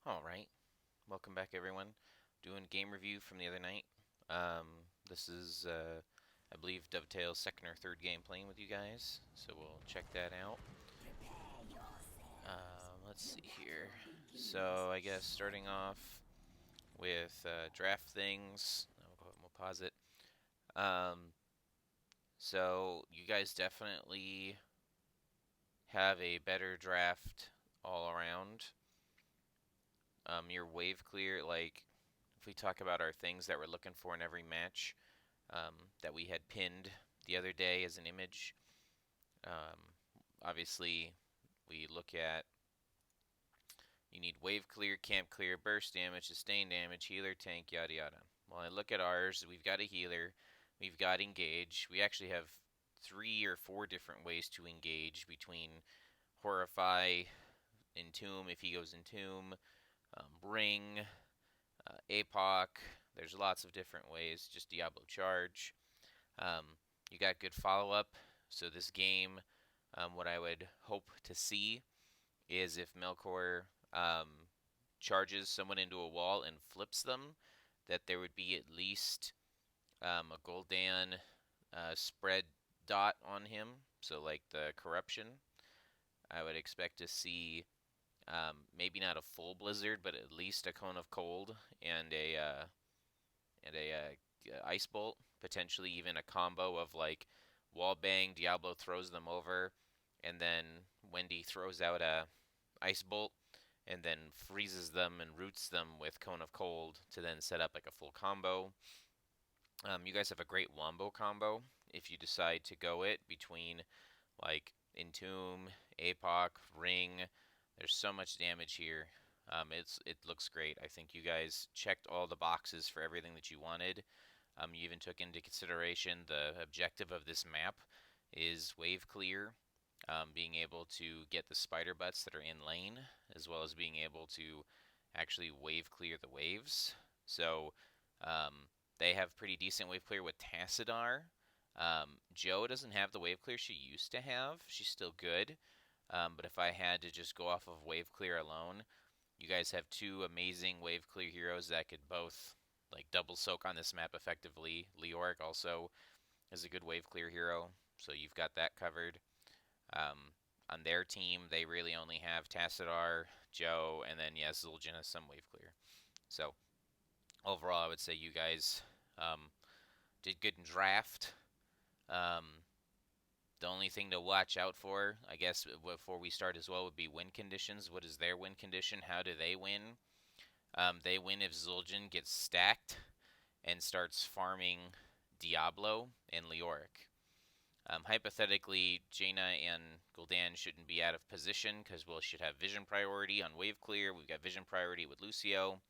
Alright, welcome back everyone. Doing game review from the other night. This is, I believe, Dovetail's second or third game playing with you guys, so we'll check that out. Let's see here. So, I guess starting off with draft things. We'll go ahead and we'll pause it. Um, so, you guys definitely have a better draft all around. Your wave clear, like, if we talk about our things that we're looking for in every match, that we had pinned the other day as an image. Um, Obviously, we look at you need wave clear, camp clear, burst damage, sustain damage, healer, tank, yada yada. Well, I look at ours. We've got a healer. We've got engage. We actually have 3 or 4 different ways to engage between horrify, entomb if he goes entomb, ring, apoc. There's lots of different ways. Just Diablo charge. You got good follow up. So this game, what I would hope to see is if Melkor charges someone into a wall and flips them, that there would be at least a guldan spread dot on him. So like the corruption, I would expect to see maybe not a full blizzard, but at least a cone of cold and a ice bolt, potentially even a combo of like wall bang, Diablo throws them over, and then Wendy throws out a ice bolt and then freezes them and roots them with cone of cold to then set up like a full combo. You guys have a great wombo combo if you decide to go it between like entomb, apoc, ring. There's so much damage here. It looks great. I think you guys checked all the boxes for everything that you wanted. You even took into consideration the objective of this map is wave clear, being able to get the spider butts that are in lane, as well as being able to actually wave clear the waves. So they have pretty decent wave clear with Tassadar. Joe doesn't have the wave clear she used to have. She's still good. But if I had to just go off of wave clear alone, you guys have 2 amazing wave clear heroes that could both like double soak on this map effectively. Leoric also is a good wave clear hero, so you've got that covered. Um, on their team, they really only have Tassadar, Joe, and then yes, Zul'jin has some wave clear. So overall, I would say you guys did good in draft. Um, the only thing to watch out for, I guess, before we start as well, would be win conditions. What is their win condition? How do they win? They win if Zul'jin gets stacked and starts farming Diablo and Leoric. Hypothetically, Jaina and Guldan shouldn't be out of position because we should have vision priority on wave clear. We've got vision priority with Lucio.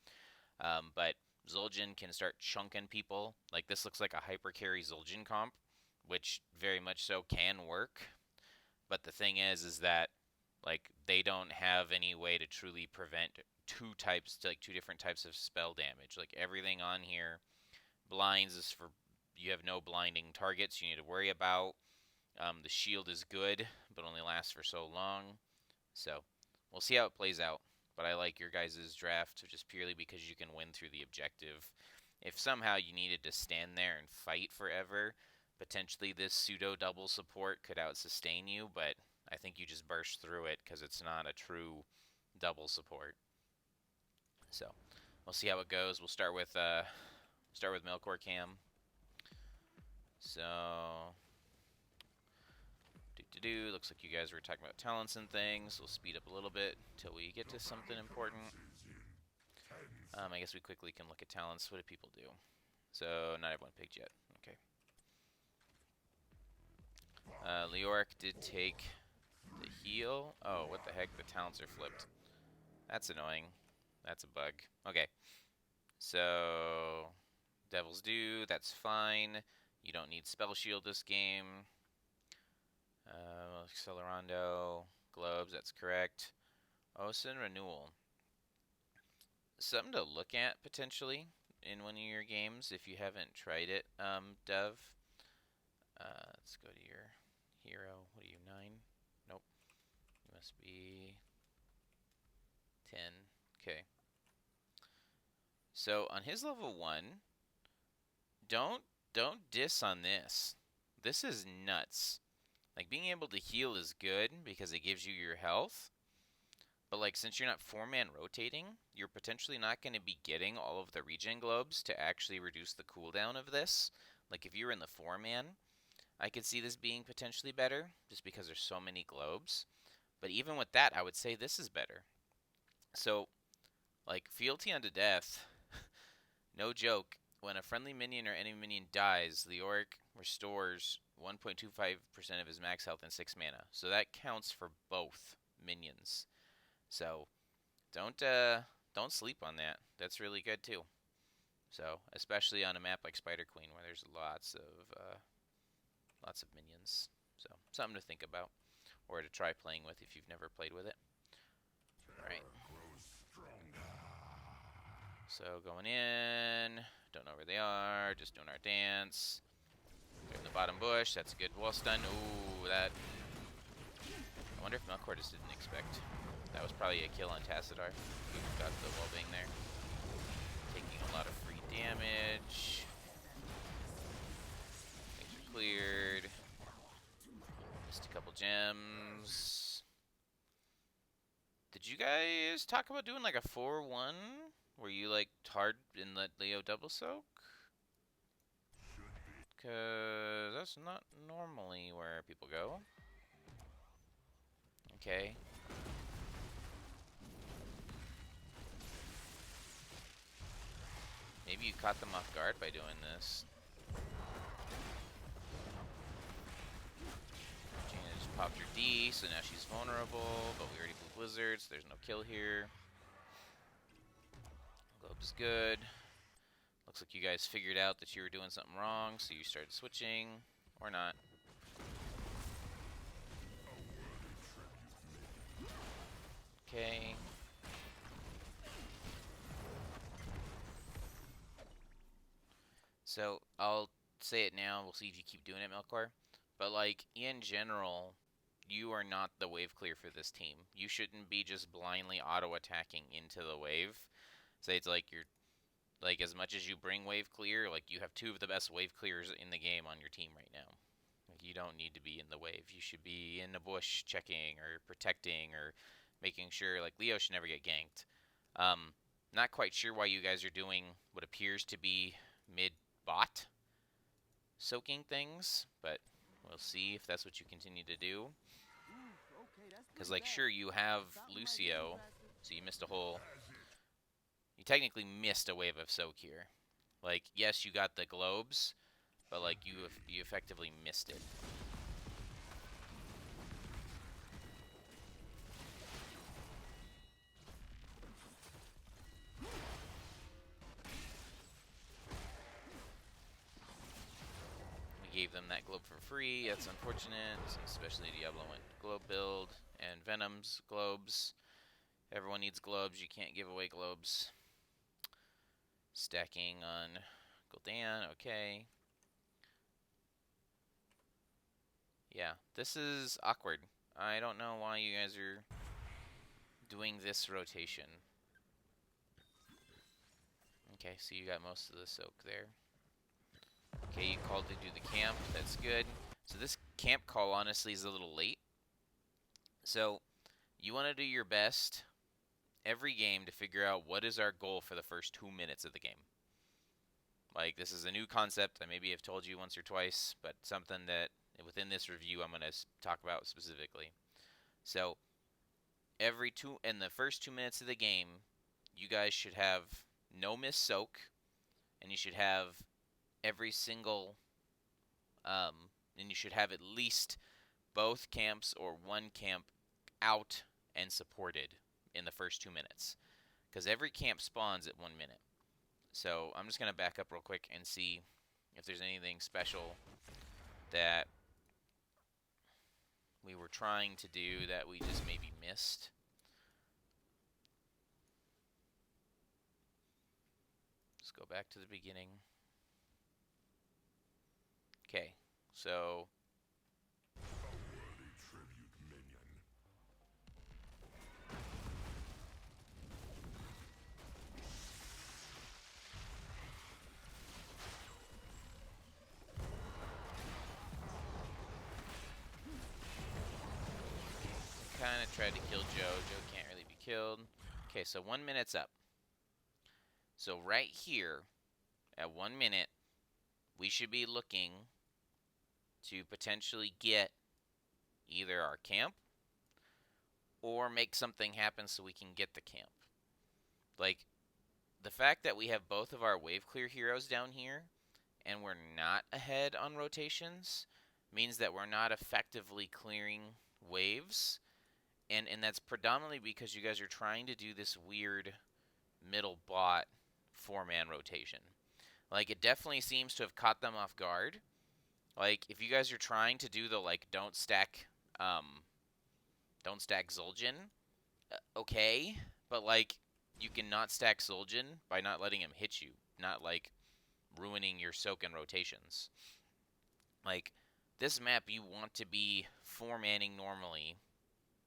But Zul'jin can start chunking people. Like this looks like a hyper carry Zul'jin comp, which very much so can work. But the thing is that like they don't have any way to truly prevent 2 different types of spell damage. Like everything on here, blinds is for you have no blinding targets you need to worry about. The shield is good, but only lasts for so long. So we'll see how it plays out. But I like your guys' draft just purely because you can win through the objective. If somehow you needed to stand there and fight forever, potentially this pseudo double support could out sustain you, but I think you just burst through it because it's not a true double support. So we'll see how it goes. We'll start with Melkor Cam. So looks like you guys were talking about talents and things. We'll speed up a little bit until we get to something important. I guess we quickly can look at talents. What do people do? So not everyone picked yet. Okay. Leoric did take the heal. Oh, what the heck? The talents are flipped. That's annoying. That's a bug. Okay. So Devil's Due, that's fine. You don't need Spell Shield this game. Accelerando, Globes, that's correct. Osin Renewal. Something to look at potentially in one of your games if you haven't tried it, Dev. Let's go to your hero. What are you, 9? Nope. You must be 10. Okay. So on his level 1, don't diss on this. This is nuts. Like, being able to heal is good because it gives you your health. But, like, since you're not 4-man rotating, you're potentially not going to be getting all of the regen globes to actually reduce the cooldown of this. Like, if you're in the 4-man, I could see this being potentially better, just because there's so many globes. But even with that, I would say this is better. So, like, fealty unto death, no joke. When a friendly minion or enemy minion dies, the orc restores 1.25% of his max health and 6 mana. So that counts for both minions. So don't sleep on that. That's really good too. So especially on a map like Spiderqueen where there's lots of minions. So something to think about or to try playing with if you've never played with it. All right. So going in, don't know where they are, just doing our dance. They're in the bottom bush, that's a good wall stun. Ooh, that... I wonder if Melkor just didn't expect. That was probably a kill on Tassadar. Who got the wall bang there. Taking a lot of free damage. Things are cleared. Missed a couple gems. Did you guys talk about doing like a 4-1? Where you like hard and let Leo double soak? Because that's not normally where people go. Okay. Maybe you caught them off guard by doing this. Jaina just popped her D, so now she's vulnerable, but we already blew Blizzard, so there's no kill here. Globe is good. Looks like you guys figured out that you were doing something wrong, so you started switching. Or not. Okay. So, I'll say it now, we'll see if you keep doing it, Melkor. But, like, in general, you are not the wave clear for this team. You shouldn't be just blindly auto-attacking into the wave. Say it's like you're... Like, as much as you bring wave clear, like, you have 2 of the best wave clears in the game on your team right now. Like, you don't need to be in the wave. You should be in the bush checking or protecting or making sure, like, Leo should never get ganked. Not quite sure why you guys are doing what appears to be mid-bot soaking things, but we'll see if that's what you continue to do. Because, like, sure, you have Lucio, so you missed a whole... You technically missed a wave of soak here. Like, yes, you got the globes, but, like, you effectively missed it. We gave them that globe for free. That's unfortunate, especially Diablo went globe build and Venom's globes. Everyone needs globes. You can't give away globes. Stacking on Guldan, okay. Yeah, this is awkward. I don't know why you guys are doing this rotation. Okay, so you got most of the soak there. Okay, you called to do the camp. That's good. So this camp call, honestly, is a little late. So you want to do your best every game to figure out what is our goal for the first 2 minutes of the game. Like, this is a new concept. I maybe have told you once or twice, but something that within this review I'm going to talk about specifically. So in the first 2 minutes of the game, you guys should have no miss soak, and you should have every single, and you should have at least both camps or one camp out and supported in the first 2 minutes. Because every camp spawns at 1 minute. So I'm just going to back up real quick and see if there's anything special that we were trying to do that we just maybe missed. Let's go back to the beginning. Okay, so... tried to kill Joe. Joe can't really be killed. Okay, so 1 minute's up. So right here, at 1 minute, we should be looking to potentially get either our camp or make something happen so we can get the camp. Like, the fact that we have both of our wave clear heroes down here and we're not ahead on rotations means that we're not effectively clearing waves. And that's predominantly because you guys are trying to do this weird middle bot 4-man rotation. Like, it definitely seems to have caught them off guard. Like, if you guys are trying to do the, like, don't stack Zul'jin, okay, but, like, you can not stack Zul'jin by not letting him hit you, not, like, ruining your soak and rotations. Like, this map, you want to be 4-manning normally,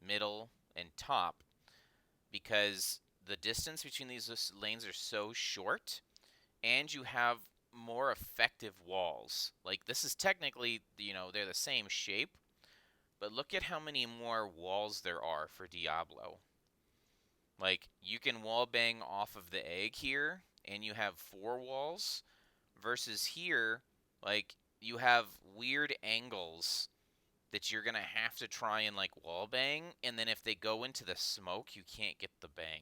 middle, and top, because the distance between these lanes are so short, and you have more effective walls. Like, this is technically, you know, they're the same shape, but look at how many more walls there are for Diablo. Like, you can wallbang off of the egg here, and you have 4 walls, versus here, like, you have weird angles that you're going to have to try and, like, wallbang, and then if they go into the smoke, you can't get the bang.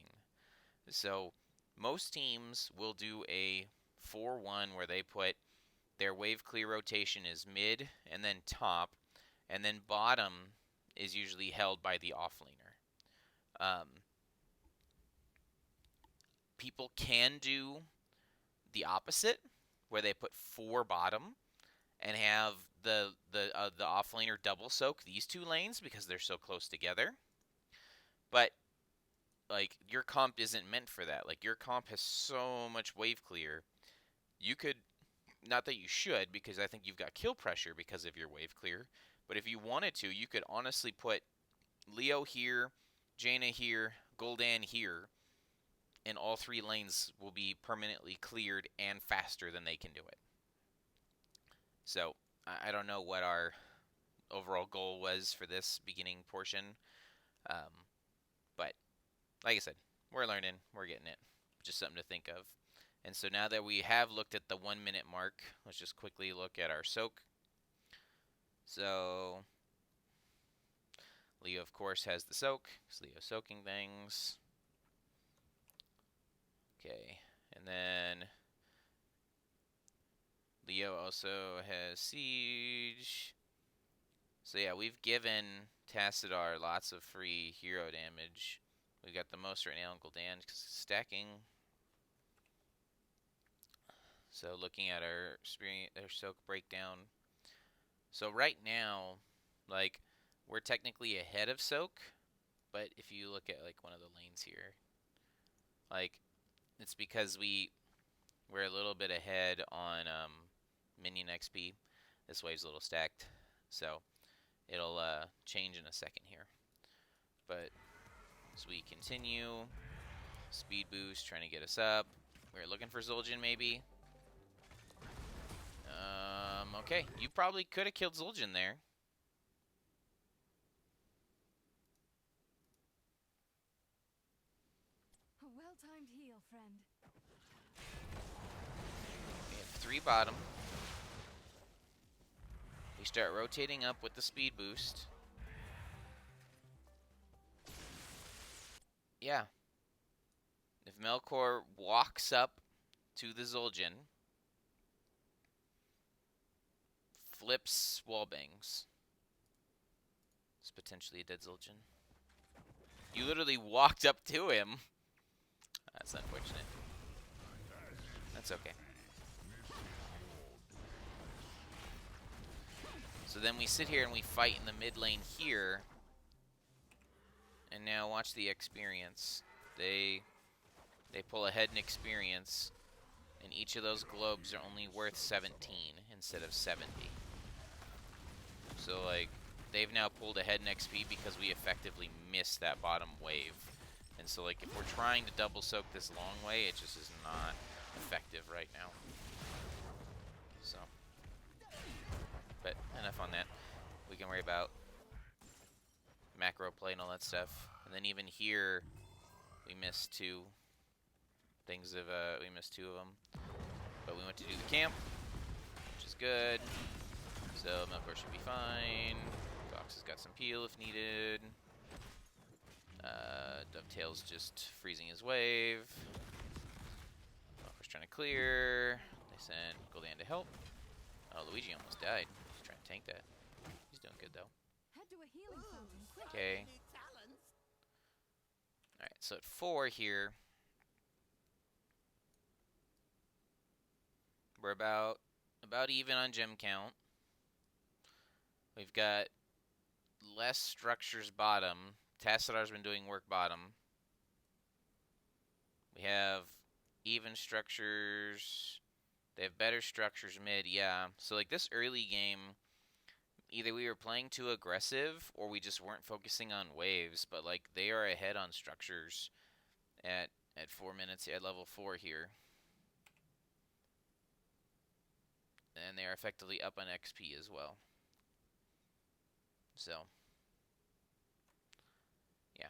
So, most teams will do a 4-1 where they put their wave clear rotation is mid and then top, and then bottom is usually held by the offlaner. People can do the opposite, where they put 4 bottom and have the offlaner double soak these 2 lanes because they're so close together. But like, your comp isn't meant for that. Like, your comp has so much wave clear. You could, not that you should, because I think you've got kill pressure because of your wave clear, but if you wanted to, you could honestly put Leo here, Jaina here, Guldan here, and all 3 lanes will be permanently cleared and faster than they can do it. So, I don't know what our overall goal was for this beginning portion, but like I said, we're learning, we're getting it. Just something to think of. And so now that we have looked at the 1 minute mark, let's just quickly look at our soak. So, Leo, of course, has the soak, because Leo's soaking things. Okay, and then Leo also has siege. So yeah, we've given Tassadar lots of free hero damage. We got the most right now in Guldan because it's stacking. So looking at our soak breakdown. So right now, like, we're technically ahead of soak, but if you look at like one of the lanes here, like, it's because we're a little bit ahead on minion XP. This wave's a little stacked, so it'll change in a second here. But as we continue, speed boost trying to get us up. We're looking for Zul'jin maybe. Okay, you probably could have killed Zul'jin there. A well-timed heal, friend. We have 3 bottom. We start rotating up with the speed boost. Yeah. If Melkor walks up to the Zul'jin, flips wallbangs, it's potentially a dead Zul'jin. You literally walked up to him. That's unfortunate. That's okay. So then we sit here and we fight in the mid lane here. And now watch the experience. They pull ahead in experience, and each of those globes are only worth 17 instead of 70. So, like, they've now pulled ahead in XP because we effectively missed that bottom wave. And so, like, if we're trying to double soak this long way, it just is not effective right now. So, but enough on that. We can worry about macro play and all that stuff. And then even here, we missed two things of we missed two of them. But we went to do the camp, which is good. So Melkor should be fine. Fox has got some peel if needed. Dovetail's just freezing his wave. Melkor's trying to clear. They send Guldan to help. Oh, Luigi almost died. He's trying to tank that. He's doing good though. Head to a healing fountain, quick. Okay. Alright, so at 4 here, we're about even on gem count. We've got less structures bottom. Tassadar's been doing work bottom. We have even structures. They have better structures mid, yeah. So like this early game, either we were playing too aggressive or we just weren't focusing on waves, but like they are ahead on structures at 4 minutes at level 4 here. And they are effectively up on XP as well. So, yeah.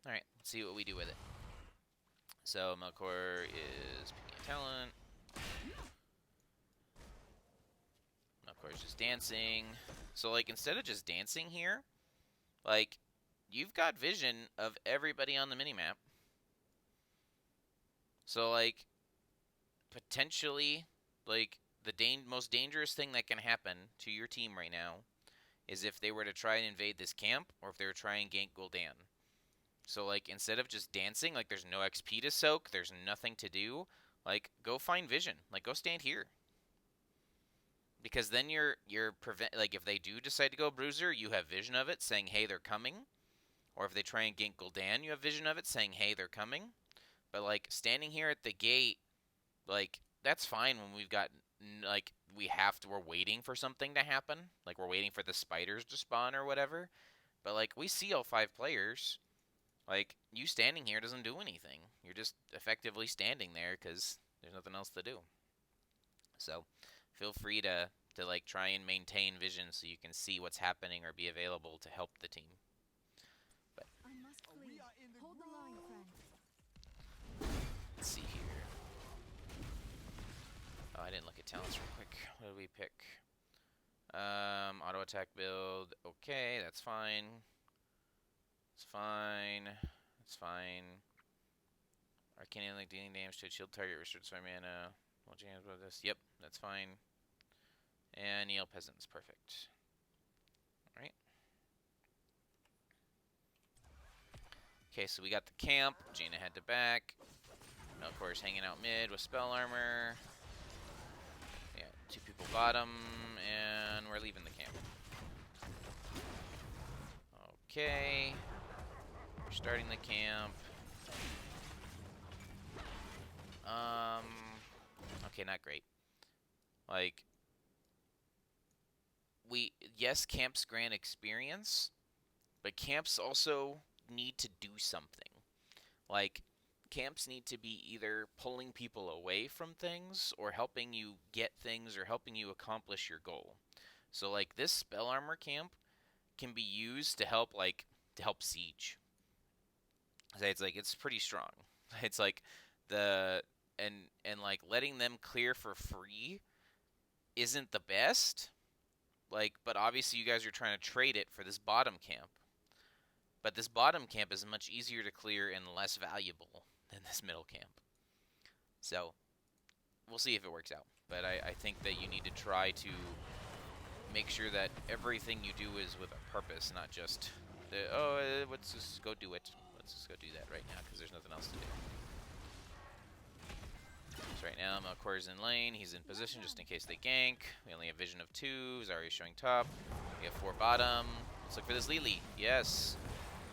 Alright, let's see what we do with it. So, Melkor is picking a talent. Melkor is just dancing. So, like, instead of just dancing here, like, you've got vision of everybody on the minimap. So, like, potentially, like, the most dangerous thing that can happen to your team right now is if they were to try and invade this camp or if they were to try and gank Guldan. So, like, instead of just dancing, like, there's no XP to soak, there's nothing to do, like, go find vision. Like, go stand here. Because then you're like, if they do decide to go Bruiser, you have vision of it saying, hey, they're coming. Or if they try and gank Guldan, you have vision of it saying, hey, they're coming. But, like, standing here at the gate, like, that's fine when we've got, like, we're waiting for something to happen. Like, we're waiting for the spiders to spawn or whatever. But, like, we see all 5 players. Like, you standing here doesn't do anything. You're just effectively standing there because there's nothing else to do. So, feel free to like, try and maintain vision so you can see what's happening or be available to help the team. But I must flee. Hold the line, friend. let's see here. Oh, I didn't look at talents real quick. What did we pick? Auto attack build. Okay, that's fine. It's fine. It's fine. Arcane like dealing damage to a shield target restricts 5 mana. Watching hands about this. Yep, that's fine. And Neil Peasant's perfect. Alright. Okay, so we got the camp. Jaina head to back. Melkor's hanging out mid with spell armor. Yeah, 2 people bottom, and we're leaving the camp. Okay. We're starting the camp. Okay, not great. Like, yes, camps grant experience, but camps also need to do something. Like, camps need to be either pulling people away from things or helping you get things or helping you accomplish your goal. So, like, this spell armor camp can be used to help, like, siege. So it's like, it's pretty strong. It's like and like letting them clear for free isn't the best. Like, but obviously you guys are trying to trade it for this bottom camp. But this bottom camp is much easier to clear and less valuable than this middle camp. So, we'll see if it works out. But I think that you need to try to make sure that everything you do is with a purpose, not just, let's just go do it. Let's just go do that right now, because there's nothing else to do. So right now, Melkor's in lane. He's in position just in case they gank. We only have vision of 2. Zarya's showing top. We have 4 bottom. Let's look for this Lily. Yes.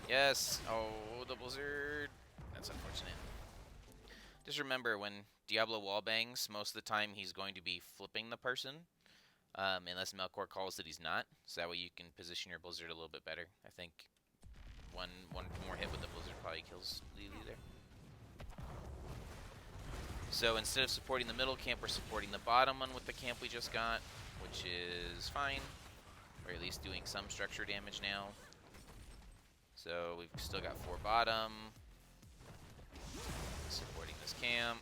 Yes. Oh, the blizzard. That's unfortunate. Just remember, when Diablo wallbangs, most of the time he's going to be flipping the person. Unless Melkor calls that he's not. So that way you can position your blizzard a little bit better. I think one more hit with the blizzard probably kills Lily there. So instead of supporting the middle camp, we're supporting the bottom one with the camp we just got, which is fine. Or at least doing some structure damage now. So we've still got 4 bottom. Supporting this camp.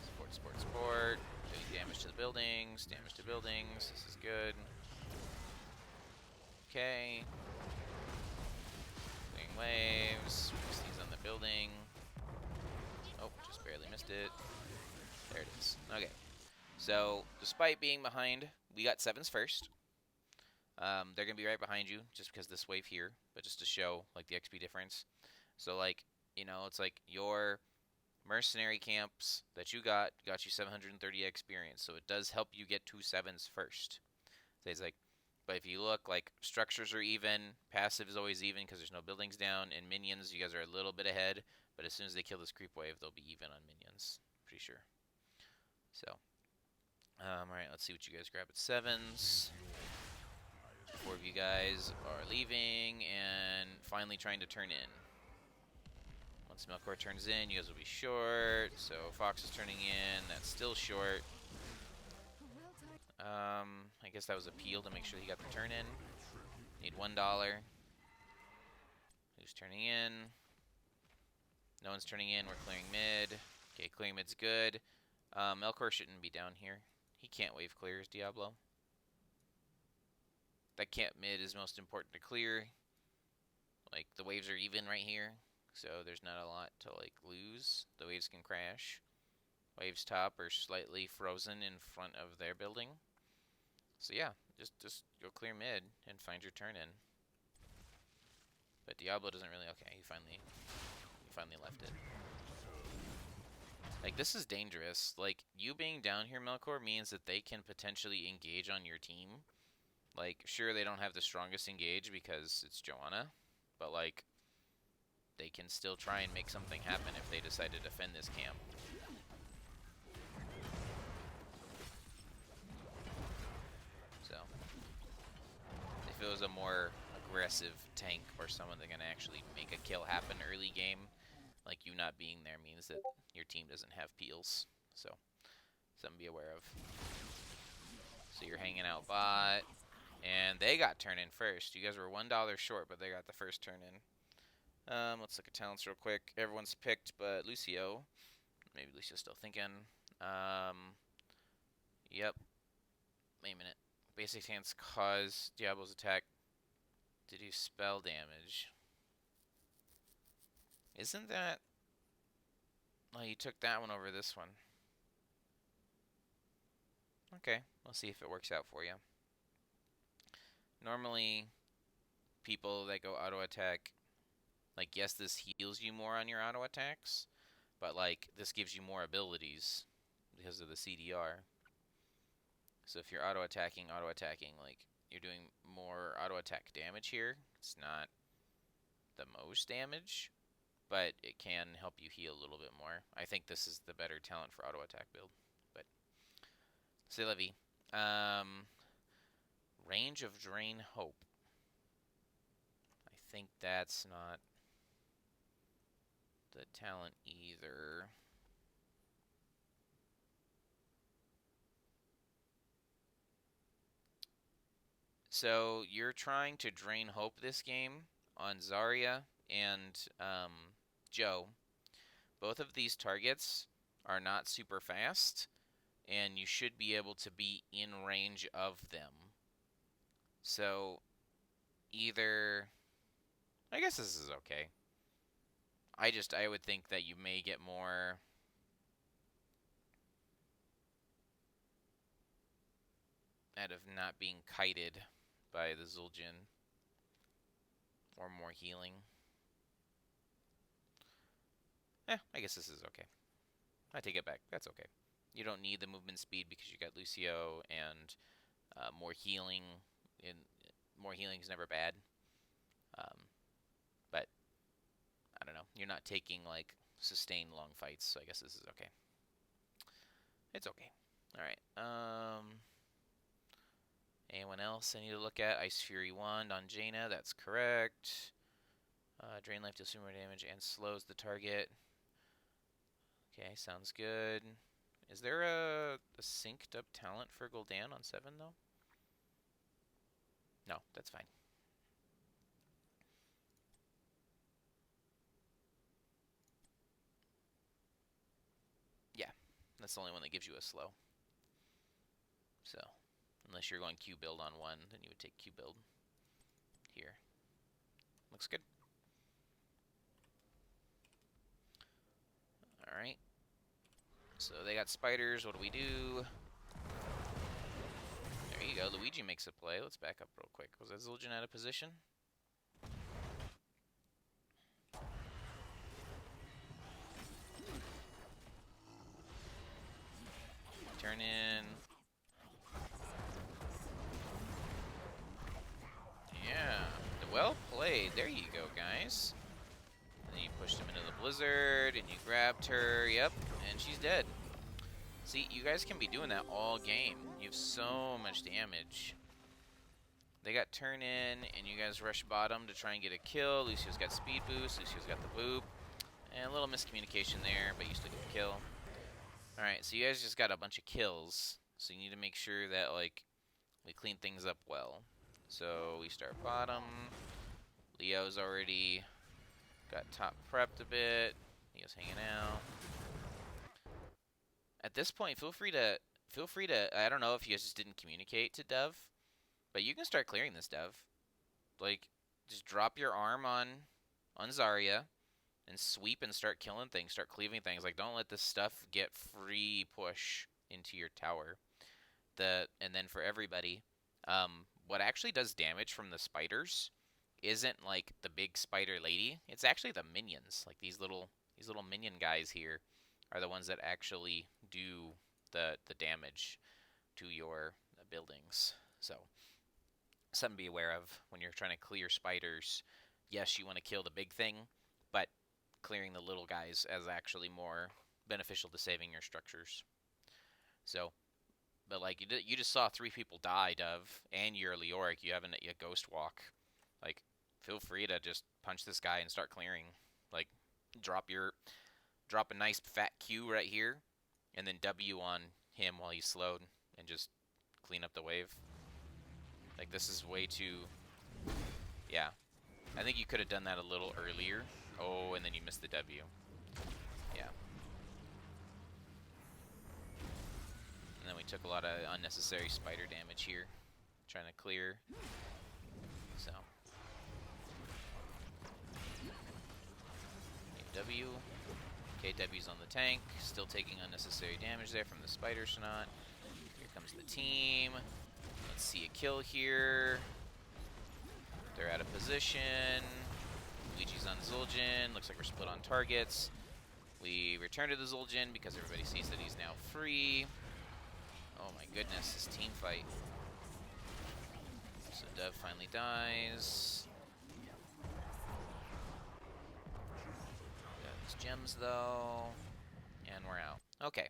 Support, support, support. Doing damage to the buildings. Damage to buildings. This is good. Okay. Clearing waves. Fix these on the building. Oh, just barely missed it. There it is. Okay. So, despite being behind, we got 7s first. They're going to be right behind you just because this wave here, but just to show like the XP difference. So like, you know, it's like your mercenary camps that you got you 730 experience. So it does help you get 2 7s first. So it's like, but if you look, like structures are even, passive is always even because there's no buildings down, and minions, you guys are a little bit ahead, but as soon as they kill this creep wave, they'll be even on minions. Pretty sure. So, alright, let's see what you guys grab at 7s. 4 of you guys are leaving and finally trying to turn in. Once Melkor turns in, you guys will be short. So Fox is turning in. That's still short. I guess that was a peel to make sure he got the turn in. Need $1. Who's turning in? No one's turning in. We're clearing mid. Okay, clearing mid's good. Melkor shouldn't be down here. He can't wave clears, Diablo. That camp mid is most important to clear. Like, the waves are even right here, so there's not a lot to, like, lose. The waves can crash. Waves top are slightly frozen in front of their building. So yeah, just go clear mid and find your turn in. But Diablo doesn't really... Okay, he finally left it. Like, this is dangerous. Like, you being down here, Melkor, means that they can potentially engage on your team. Like, sure, they don't have the strongest engage because it's Jaina, but, like, they can still try and make something happen if they decide to defend this camp. So, if it was a more aggressive tank or someone that can actually make a kill happen early game, like, you not being there means that your team doesn't have peels. So, something to be aware of. So you're hanging out bot. And they got turn in first. You guys were $1 short, but they got the first turn in. Let's look at talents real quick. Everyone's picked, but Lucio. Maybe Lucio's still thinking. Yep. Wait a minute. Basic stance cause Diablo's attack to do spell damage. Isn't that... Oh, you took that one over this one. Okay, we'll see if it works out for you. Normally, people that go auto attack, like, yes, this heals you more on your auto attacks, but, like, this gives you more abilities because of the CDR. So if you're auto attacking, like, you're doing more auto attack damage here. It's not the most damage, but it can help you heal a little bit more. I think this is the better talent for auto attack build. But c'est la vie. Range of Drain Hope. I think that's not the talent either. So you're trying to drain hope this game on Zarya and Joe. Both of these targets are not super fast, and you should be able to be in range of them. So either... I guess this is okay. I would think that you may get more... out of not being kited by the Zul'jin, or more healing. I guess this is okay. I take it back. That's okay. You don't need the movement speed because you got Lucio, and more healing. More healing is never bad. But I don't know. You're not taking like sustained long fights, so I guess this is okay. It's okay. All right. Anyone else I need to look at? Ice Fury Wand on Jaina. That's correct. Drain life deals more damage and slows the target. Okay, sounds good. Is there a synced up talent for Guldan on 7 though? No, that's fine. That's the only one that gives you a slow. So, unless you're going Q build on one, then you would take Q build here. Looks good. Alright. So they got spiders. What do we do? There you go. Luigi makes a play. Let's back up real quick. Was that Zul'jin out of position? Turn in. Yeah. Well played. There you go, guys. And then you pushed him into the blizzard, and you grabbed her. Yep. And she's dead. See, you guys can be doing that all game. You have so much damage. They got turn in, and you guys rush bottom to try and get a kill. Lucio's got speed boost. Lucio's got the boop. And a little miscommunication there, but you still get the kill. Alright, so you guys just got a bunch of kills. So you need to make sure that, like, we clean things up well. So we start bottom. Leo's already got top prepped a bit. Leo's hanging out. At this point, feel free to, I don't know if you guys just didn't communicate to Dev, but you can start clearing this, Dev. Like, just drop your arm on Zarya and sweep and start killing things, start cleaving things. Like, don't let this stuff get free push into your tower. And then for everybody, what actually does damage from the spiders isn't like the big spider lady. It's actually the minions. Like these little minion guys here are the ones that actually do the damage to your buildings. So something to be aware of when you're trying to clear spiders. Yes, you want to kill the big thing, but clearing the little guys is actually more beneficial to saving your structures. So, but like you just saw 3 people die, Dove, and you're Leoric. You have a ghost walk. Like, feel free to just punch this guy and start clearing. Like, drop a nice fat Q right here, and then W on him while he's slowed, and just clean up the wave. Like, this is way too... Yeah. I think you could have done that a little earlier. Oh, and then you missed the W. Yeah. And then we took a lot of unnecessary spider damage here. Trying to clear. So. W. Okay, W's on the tank. Still taking unnecessary damage there from the spider snot. Here comes the team. Let's see a kill here. They're out of position. Luigi's on Zul'jin. Looks like we're split on targets. We return to the Zul'jin because everybody sees that he's now free. Oh my goodness, this team fight. So Dev finally dies. Got his gems though. And we're out. Okay.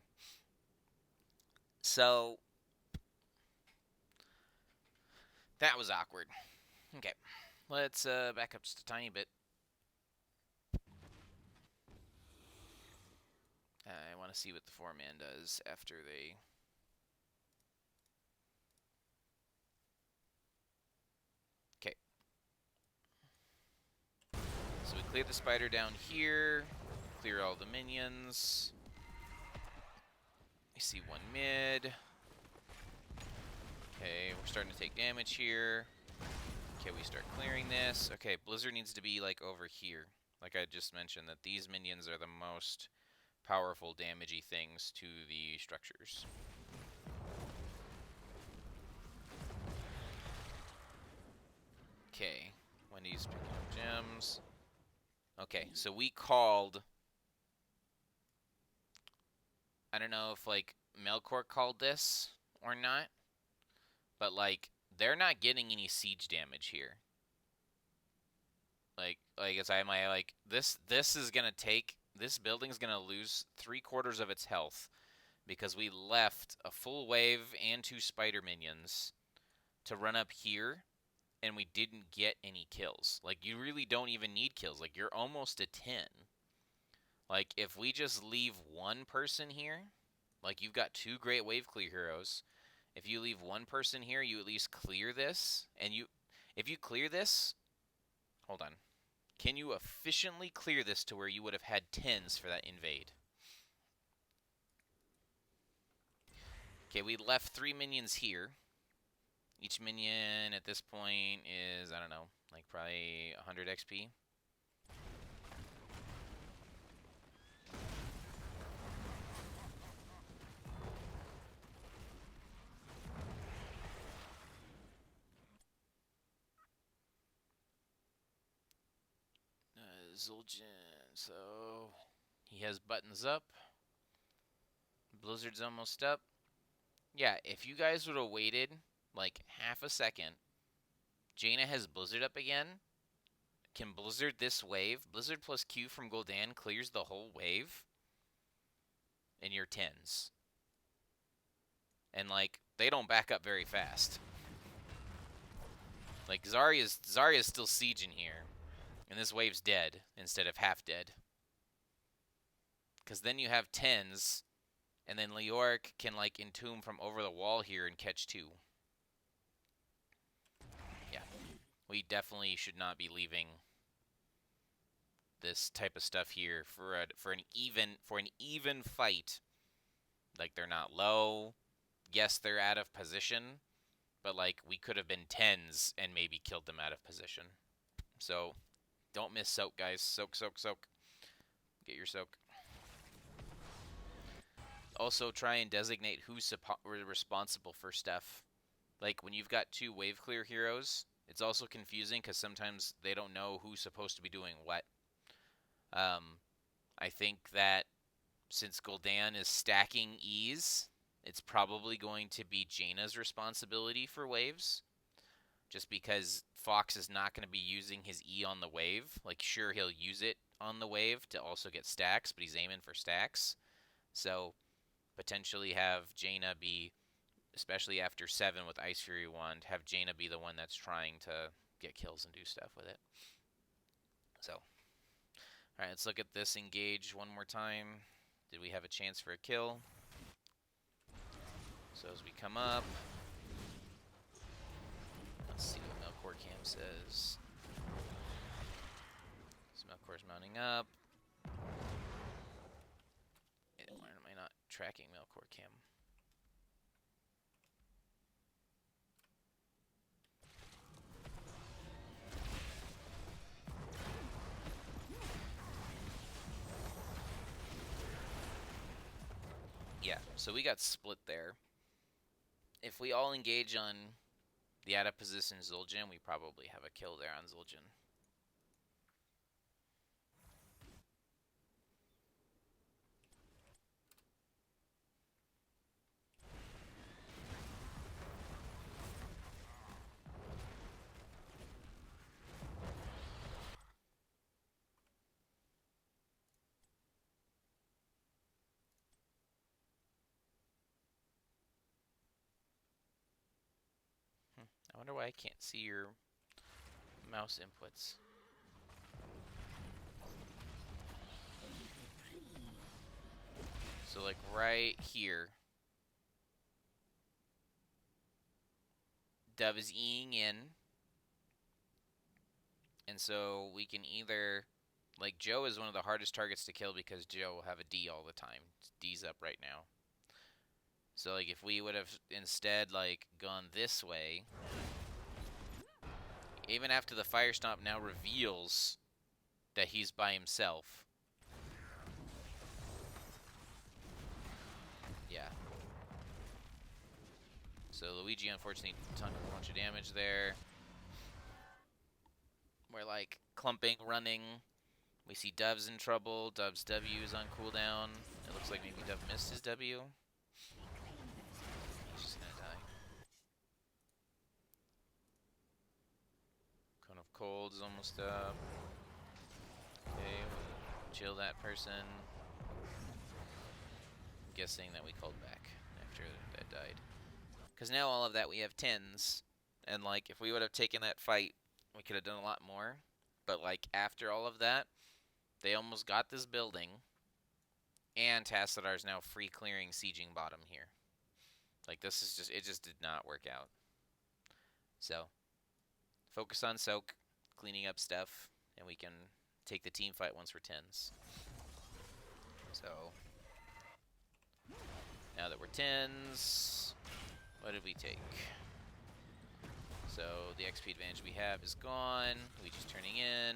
So that was awkward. Okay. Let's back up just a tiny bit. I want to see what the 4-man does after they... Okay. So we clear the spider down here. Clear all the minions. I see one mid. Okay, we're starting to take damage here. Okay, we start clearing this. Okay, Blizzard needs to be like over here. Like I just mentioned, that these minions are the most powerful damagey things to the structures. Okay, Wendy's picking up gems. Okay, so we called... I don't know if, like, Melkor called this or not, but, like, they're not getting any siege damage here. Like as I might, like, this is gonna take... This building's gonna lose 3/4 of its health because we left a full wave and 2 spider minions to run up here, and we didn't get any kills. Like, you really don't even need kills. Like, you're almost at 10. Like, if we just leave one person here, like, you've got 2 great wave clear heroes. If you leave one person here, you at least clear this. And if you clear this, hold on. Can you efficiently clear this to where you would have had 10s for that invade? Okay, we left 3 minions here. Each minion at this point is, I don't know, like probably 100 XP. Zul'jin, so he has buttons up. Blizzard's almost up. Yeah, if you guys would have waited like half a second, Jaina has Blizzard up again. Can Blizzard this wave? Blizzard plus Q from Guldan clears the whole wave. And you're 10s. And like, they don't back up very fast. Like, Zarya's still sieging here. And this wave's dead instead of half dead. Because then you have 10s, and then Leoric can, like, entomb from over the wall here and catch 2. Yeah. We definitely should not be leaving this type of stuff here for an even fight. Like, they're not low. Yes, they're out of position. But, like, we could have been 10s and maybe killed them out of position. So, don't miss soak, guys. Soak, soak, soak. Get your soak. Also, try and designate who's responsible for stuff. Like, when you've got 2 wave clear heroes, it's also confusing because sometimes they don't know who's supposed to be doing what. I think that since Gul'dan is stacking E's, it's probably going to be Jaina's responsibility for waves. Just because Fox is not going to be using his E on the wave. Like, sure, he'll use it on the wave to also get stacks, but he's aiming for stacks. So, potentially have Jaina be, especially after 7 with Ice Fury Wand, have Jaina be the one that's trying to get kills and do stuff with it. So, alright, let's look at this engage one more time. Did we have a chance for a kill? So as we come up, let's see what Melkor Cam says. So Melkor's mounting up. Why am I not tracking Melkor Cam? Yeah, so we got split there. If we all engage on the out of position Zul'jin, we probably have a kill there on Zul'jin. I wonder why I can't see your mouse inputs. So like right here, Dove is Eing in. And so we can either, like Joe is one of the hardest targets to kill because Joe will have a D all the time. D's up right now. So like if we would have instead like gone this way, even after the Fire Stomp now reveals that he's by himself. Yeah. So Luigi unfortunately took a bunch of damage there. We're like clumping, running. We see Dove's in trouble. Dove's W is on cooldown. It looks like maybe Dove missed his W. He's just gonna die. Cone of Cold is almost up. Okay, we'll chill that person. I'm guessing that we called back after that died. Because now all of that we have 10s. And like if we would have taken that fight, we could have done a lot more. But like after all of that, they almost got this building. And Tassadar's now free clearing sieging bottom here. Like this is just, it just did not work out. So focus on soak, cleaning up stuff, and we can take the team fight once we're 10s. So now that we're 10s, What did we take? So the XP advantage we have is gone. Luigi's turning in.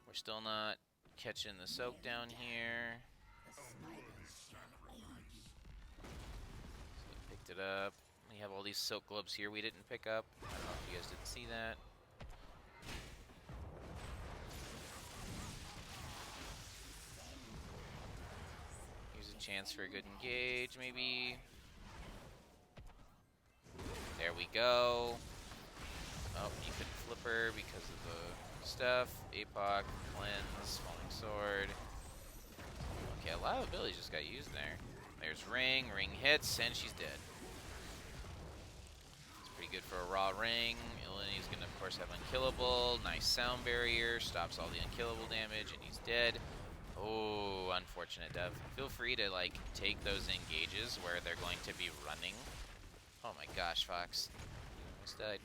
We're still not catching the soak down here. So we picked it up. We have all these soak globes here we didn't pick up. I don't know if you guys didn't see that. Here's a chance for a good engage, maybe. There we go. Oh, you couldn't flip her because of the stuff. Apoc, cleanse, falling sword. Okay, a lot of abilities just got used there. There's ring, ring hits, and she's dead. It's pretty good for a raw ring. Ilini's gonna of course have unkillable. Nice sound barrier, stops all the unkillable damage, and he's dead. Oh, unfortunate death. Feel free to like take those engages where they're going to be running. Oh my gosh, Fox. Almost died.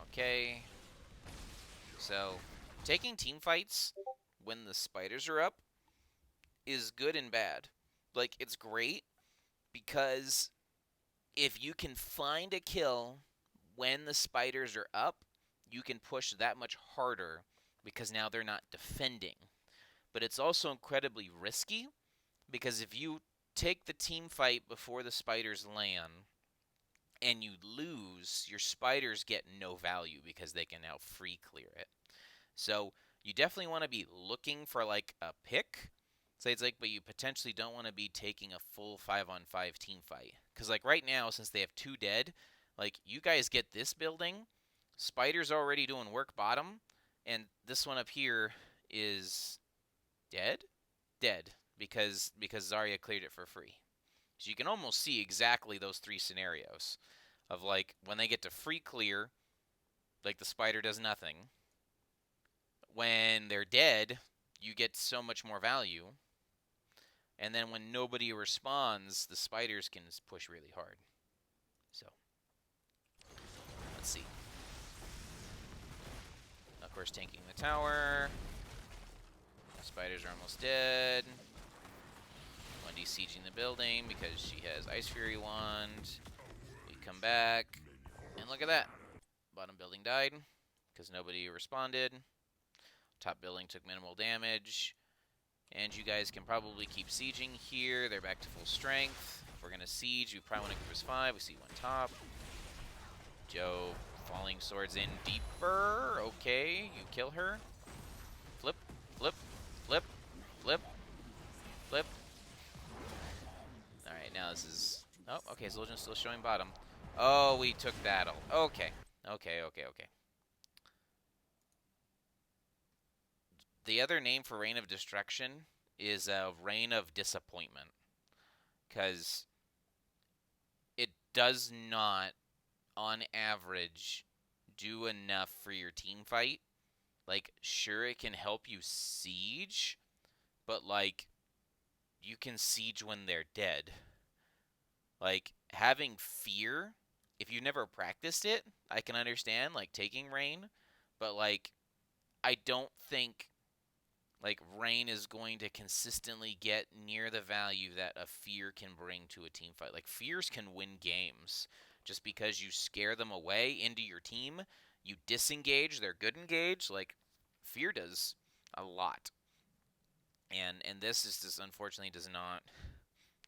Okay. So, taking team fights when the spiders are up is good and bad. Like, it's great because if you can find a kill when the spiders are up, you can push that much harder because now they're not defending. But it's also incredibly risky because if you take the team fight before the spiders land and you lose, your spiders get no value because they can now free clear it. So you definitely want to be looking for like a pick. So it's like, but you potentially don't want to be taking a full 5-on-5 team fight. Because like right now, since they have 2 dead, like you guys get this building, spiders already doing work bottom, and this one up here is dead? Dead. Because Zarya cleared it for free. So you can almost see exactly those 3 scenarios of like when they get to free clear, like the spider does nothing. When they're dead, you get so much more value. And then when nobody responds, the spiders can push really hard. So, let's see. Of course, tanking the tower. The spiders are almost dead. Wendy's sieging the building because she has Ice Fury wand. We come back, and look at that. Bottom building died because nobody responded. Top building took minimal damage. And you guys can probably keep sieging here. They're back to full strength. If we're going to siege, we probably want to group as 5. We see one top. Joe, falling swords in deeper. Okay, you kill her. Flip, flip, flip, flip, flip. Alright, now this is... Oh, okay, Zul'jin's still showing bottom. Oh, we took battle. Okay, okay. The other name for Reign of Destruction is Reign of Disappointment. Because it does not, on average, do enough for your team fight. Like, sure, it can help you siege, but, like, you can siege when they're dead. Like, having fear, if you've never practiced it, I can understand, like, taking Reign, but, like, I don't think like Rain is going to consistently get near the value that a fear can bring to a team fight. Like fears can win games just because you scare them away into your team, you disengage, they're good engaged. Like fear does a lot. And this is just unfortunately does not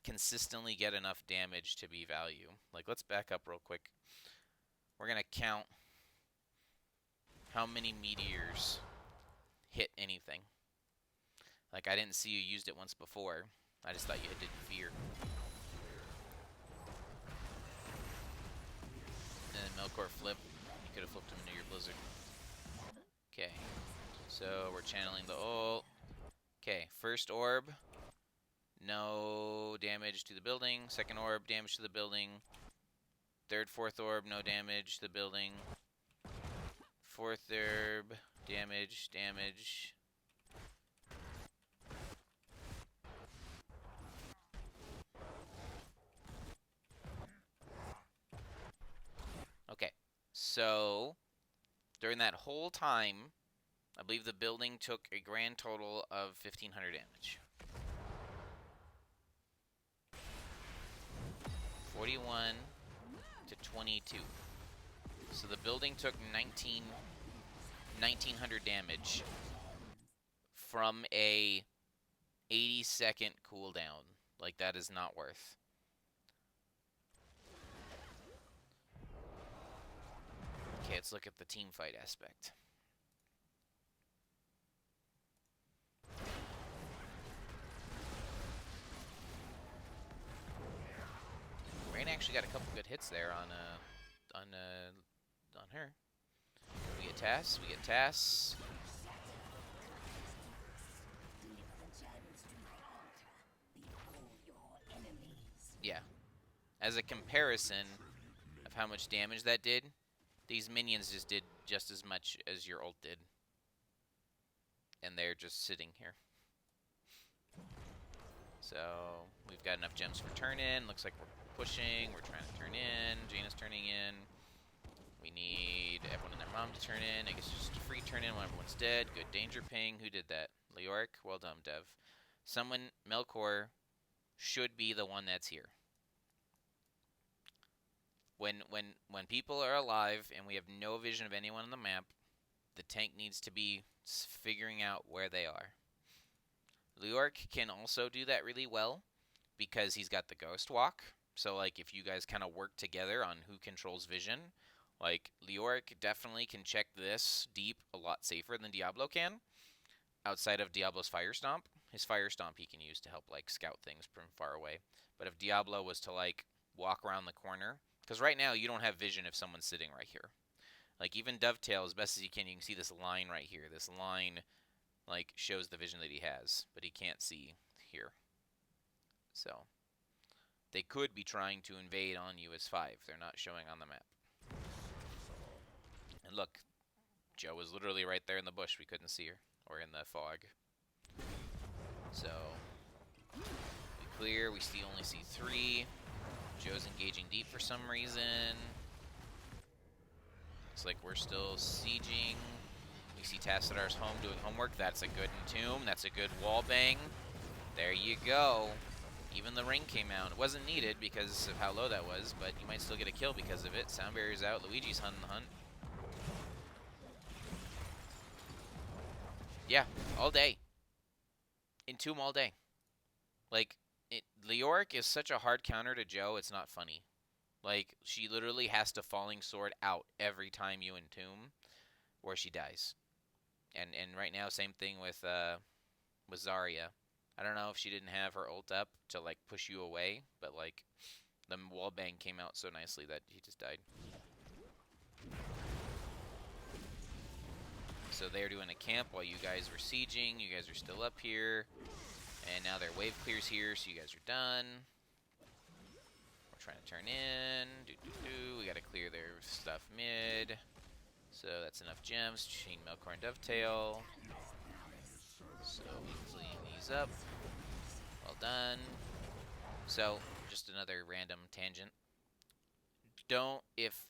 consistently get enough damage to be value. Like let's back up real quick. We're going to count how many meteors hit anything. Like, I didn't see you used it once before. I just thought you did fear. And then Melkor flip. You could have flipped him into your blizzard. Okay. So, we're channeling the ult. Okay, first orb. No damage to the building. Second orb, damage to the building. Third, fourth orb, no damage to the building. Fourth orb, damage. Okay, so during that whole time, I believe the building took a grand total of 1,500 damage. 41 to 22. So the building took 1900 damage from a 80-second cooldown. Like, that is not worth. Okay, let's look at the team fight aspect. Rain actually got a couple good hits there on her. We get Tass. We get Tass. Yeah. As a comparison of how much damage that did, these minions just did just as much as your ult did. And they're just sitting here. So, we've got enough gems for turn in. Looks like we're pushing. We're trying to turn in. Jaina's turning in. We need everyone and their mom to turn in. I guess just a free turn in when everyone's dead. Good danger ping. Who did that? Leoric? Well done, Dev. Someone, Melkor, should be the one that's here. When people are alive and we have no vision of anyone on the map, the tank needs to be figuring out where they are. Leoric can also do that really well because he's got the ghost walk. So, like, if you guys kind of work together on who controls vision, like, Leoric definitely can check this deep a lot safer than Diablo can. Outside of Diablo's Fire Stomp. His Fire Stomp he can use to help, like, scout things from far away. But if Diablo was to, like, walk around the corner, because right now you don't have vision if someone's sitting right here. Like, even Dovetail, as best as you can see this line right here. This line, like, shows the vision that he has, but he can't see here. So, they could be trying to invade on you as 5. They're not showing on the map. And look, Joe was literally right there in the bush. We couldn't see her, or in the fog. So, we clear. We only see 3. Joe's engaging deep for some reason. Looks like we're still sieging. We see Tassidar's home doing homework. That's a good entomb. That's a good wall bang. There you go. Even the ring came out. It wasn't needed because of how low that was, but you might still get a kill because of it. Sound barrier's out. Luigi's hunting the hunt. Yeah, all day. Entomb all day. Like, Leoric is such a hard counter to Joe, it's not funny. Like, she literally has to falling sword out every time you entomb, or she dies. And right now, same thing with Zarya. I don't know if she didn't have her ult up to, like, push you away, but, like, the wallbang came out so nicely that he just died. So they're doing a camp while you guys were sieging. You guys are still up here. And now their wave clears here, so you guys are done. We're trying to turn in. We gotta clear their stuff mid. So that's enough gems. Chain Melkor and Dovetail. So we clean these up. Well done. So, just another random tangent. If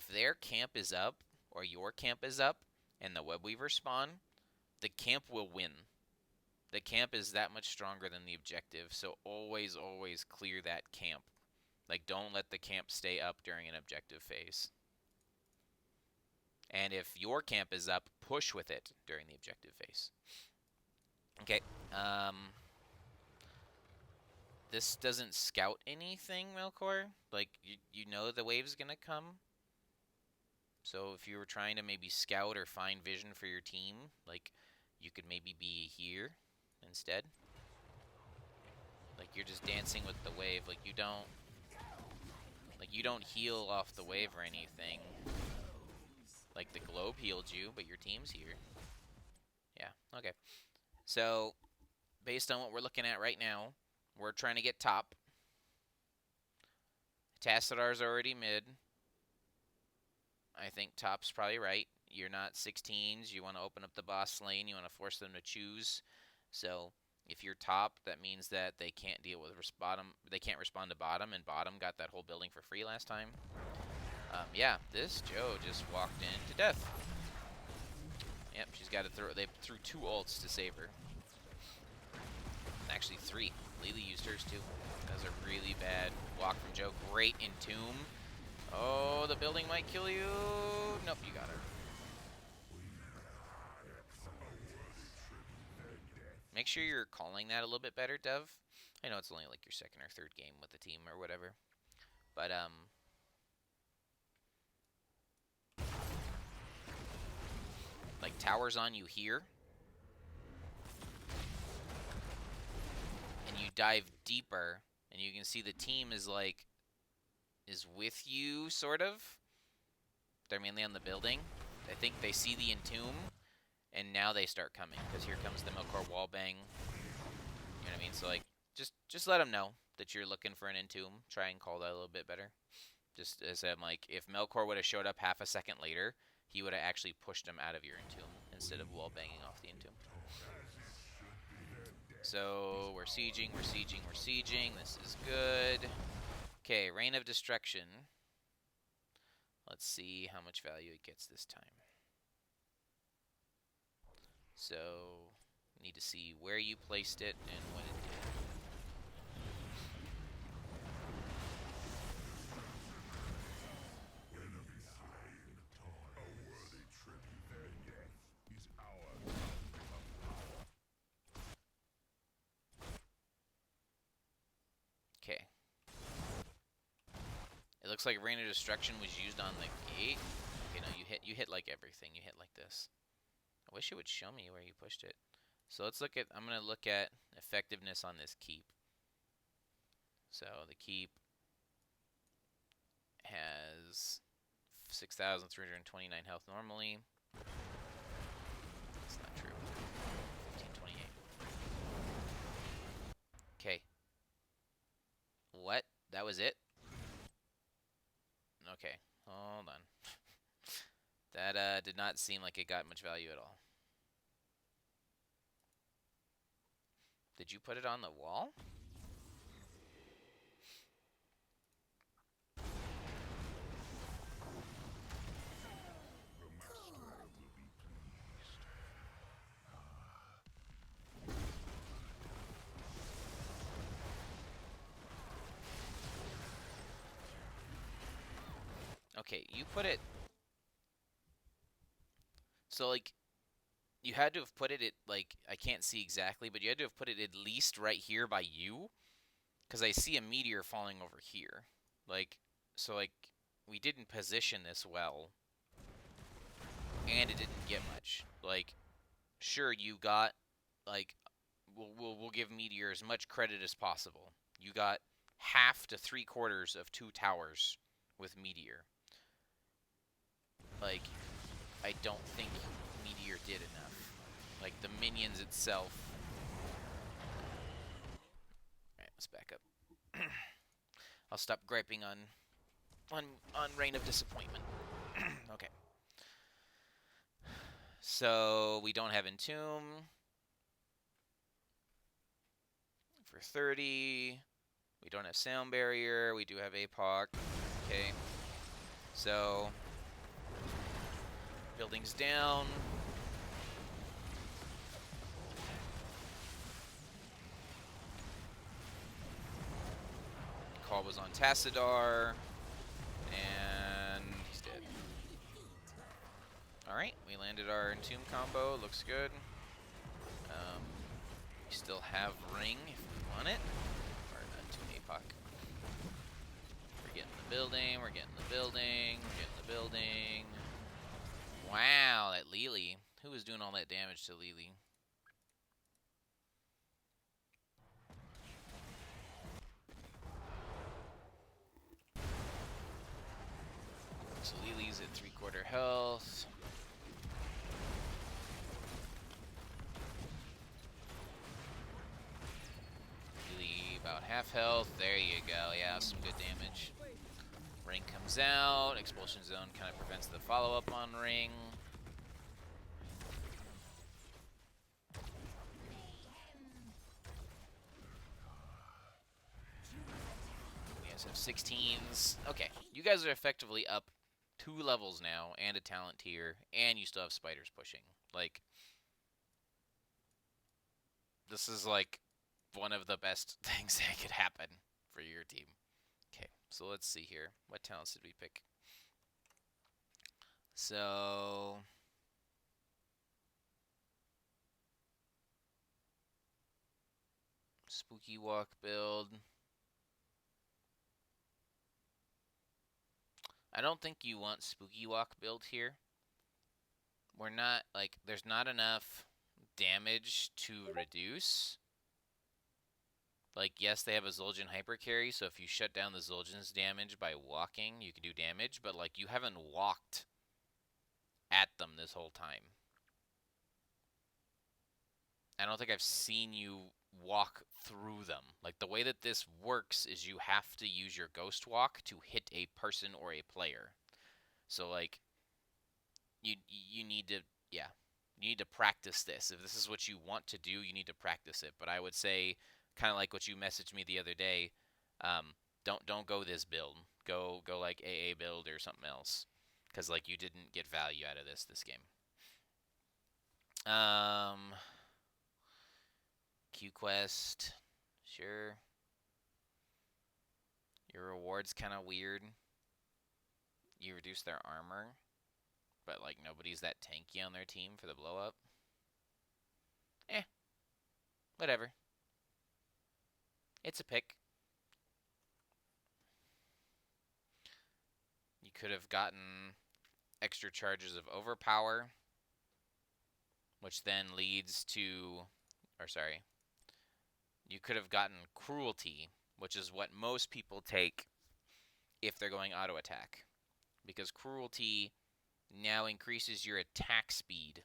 their camp is up, or your camp is up, and the webweavers spawn, the camp will win. The camp is that much stronger than the objective, so always, always clear that camp. Like, don't let the camp stay up during an objective phase. And if your camp is up, push with it during the objective phase. Okay, this doesn't scout anything, Melkor. Like, you know the wave's gonna come. So if you were trying to maybe scout or find vision for your team, like, you could maybe be here instead. Like, you're just dancing with the wave. Like, you don't heal off the wave or anything. Like, the globe healed you, but your team's here. Yeah, okay. So, based on what we're looking at right now, we're trying to get top. Tassidar's already mid. I think top's probably right. You're not 16s. You want to open up the boss lane. You want to force them to choose. So if you're top, that means that they can't deal with bottom. They can't respond to bottom, and bottom got that whole building for free last time. Yeah, this Joe just walked in to death. Yep, she's got to throw. They threw 2 ults to save her. actually 3. Lily used hers too. That was a really bad block from Joe. Great entomb. Oh, the building might kill you. Nope, you got her. Make sure you're calling that a little bit better, Dev. I know it's only like your second or third game with the team or whatever. But, like, tower's on you here. And you dive deeper, and you can see the team is, like, is with you, sort of. They're mainly on the building. I think they see the entomb, and now they start coming, because here comes the Melkor wallbang. You know what I mean? So, like, just let them know that you're looking for an entomb. Try and call that a little bit better. Just as I'm like, if Melkor would have showed up half a second later, he would have actually pushed him out of your entomb instead of wallbanging off the entomb. So, we're sieging, we're sieging, we're sieging. This is good. Okay, Reign of Destruction. Let's see how much value it gets this time. So, need to see where you placed it and what it did. Okay. It looks like Reign of Destruction was used on the gate. Okay, no, you hit like everything. You hit like this. I wish it would show me where you pushed it. So let's look at, I'm going to look at effectiveness on this keep. So the keep has 6,329 health normally. That's not true. 1528. Okay. What? That was it? Okay, hold on. That did not seem like it got much value at all. Did you put it on the wall? Okay, you put it... So, like, you had to have put it at, like, I can't see exactly, but you had to have put it at least right here by you. Because I see a meteor falling over here. Like, so, like, we didn't position this well. And it didn't get much. Like, sure, you got, like, we'll give Meteor as much credit as possible. You got half to 3/4 of 2 towers with Meteor. Like, I don't think Meteor did enough. Like, the minions itself. Alright, let's back up. I'll stop griping on Reign of Disappointment. Okay. So, we don't have Entomb. For 30. We don't have Sound Barrier. We do have apoc. Okay. So, buildings down. Call was on Tassadar. And he's dead. Alright, we landed our Entomb combo. Looks good. We still have Ring if we want it. Or Entomb apoc. We're getting the building. We're getting the building. We're getting the building. Wow, that Lily. Who was doing all that damage to Lily? So Lily's at 3/4 health. Lily about half health. There you go. Yeah, some good damage. Ring comes out. Expulsion zone kind of prevents the follow-up on Ring. We guys have 16s. Okay, you guys are effectively up 2 levels now and a talent tier, and you still have spiders pushing. Like, this is like one of the best things that could happen for your team. Okay, so let's see here. What talents did we pick? So spooky walk build. I don't think you want spooky walk build here. We're not, like, there's not enough damage to reduce. Like, yes, they have a Zul'jin hyper carry, so if you shut down the Zul'jin's damage by walking, you can do damage, but, like, you haven't walked at them this whole time. I don't think I've seen you walk through them. Like, the way that this works is you have to use your ghost walk to hit a person or a player. So, like, you need to, yeah, you need to practice this. If this is what you want to do, you need to practice it. But I would say, kind of like what you messaged me the other day, don't go this build. Go like AA build or something else, because like you didn't get value out of this game. Q quest, sure. Your reward's kind of weird. You reduce their armor, but like nobody's that tanky on their team for the blow up. Whatever. It's a pick. You could have gotten extra charges of overpower, which then leads to, or sorry, you could have gotten cruelty, which is what most people take if they're going auto attack, because cruelty now increases your attack speed.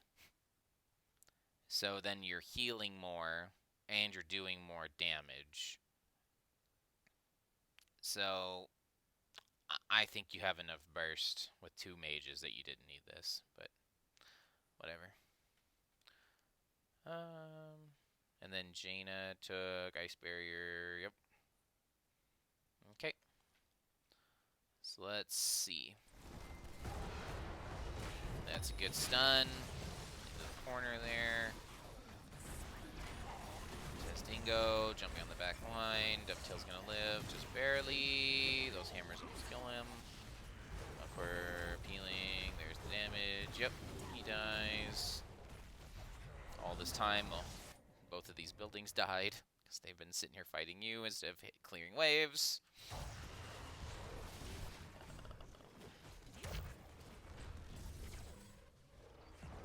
So then you're healing more and you're doing more damage. So I think you have enough burst with 2 mages that you didn't need this, but whatever. And then Jaina took Ice Barrier. Yep. Okay. So let's see. That's a good stun. Into the corner there. Testingo, jumping on the back line. Dovetail's gonna live, just barely. Those hammers almost kill him. Melkor peeling, there's the damage. Yep, he dies. All this time, well, both of these buildings died, because they've been sitting here fighting you instead of clearing waves.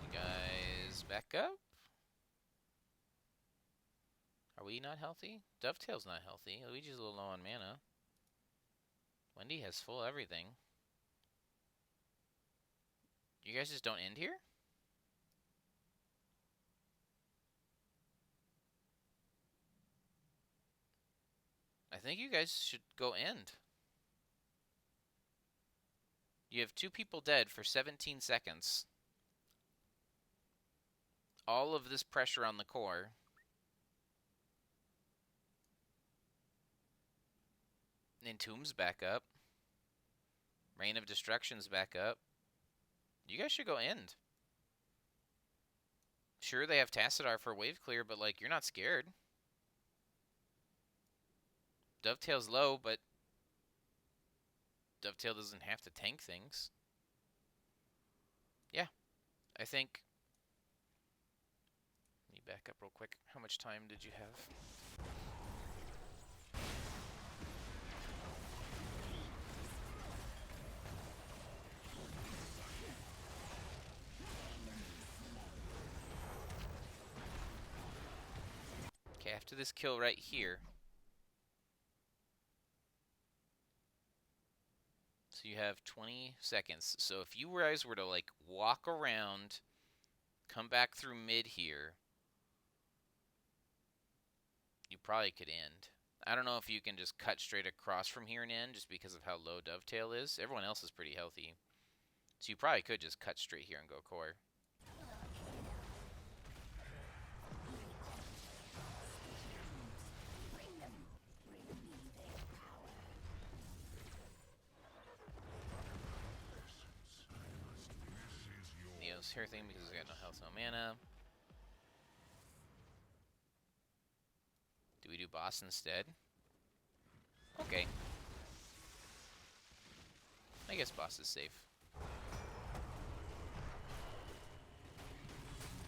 You guys back up? Are we not healthy? Dovetail's not healthy. Luigi's a little low on mana. Wendy has full everything. You guys just don't end here? I think you guys should go end. You have 2 people dead for 17 seconds. All of this pressure on the core. Entomb's back up. Reign of Destruction's back up. You guys should go end. Sure, they have Tassadar for wave clear, but like you're not scared. Dovetail's low, but Dovetail doesn't have to tank things. Yeah, I think. Let me back up real quick. How much time did you have? Okay, after this kill right here. So you have 20 seconds. So if you guys were to like walk around, come back through mid here, you probably could end. I don't know if you can just cut straight across from here and end just because of how low Dovetail is. Everyone else is pretty healthy. So you probably could just cut straight here and go core. Neo's hair thing because he's got no health, no mana. Do we do do boss instead. Okay. I guess boss is safe.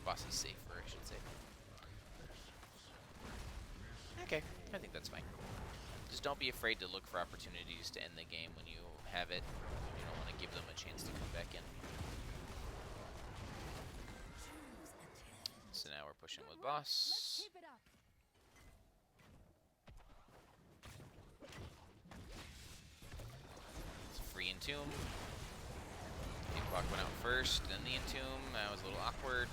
Boss is safer, I should say. Okay, I think that's fine. Just don't be afraid to look for opportunities to end the game when you have it. You don't want to give them a chance to come back in. So now we're pushing with boss. Let's keep it up. It's free entomb. The apoc went out first, then the entomb. That was a little awkward.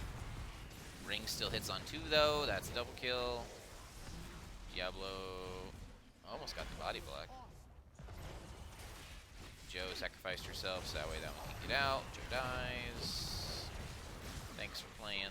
Ring still hits on 2 though. That's a double kill. Diablo almost got the body block. Joe sacrificed herself so that way that one can get out. Joe dies. Thanks for playing.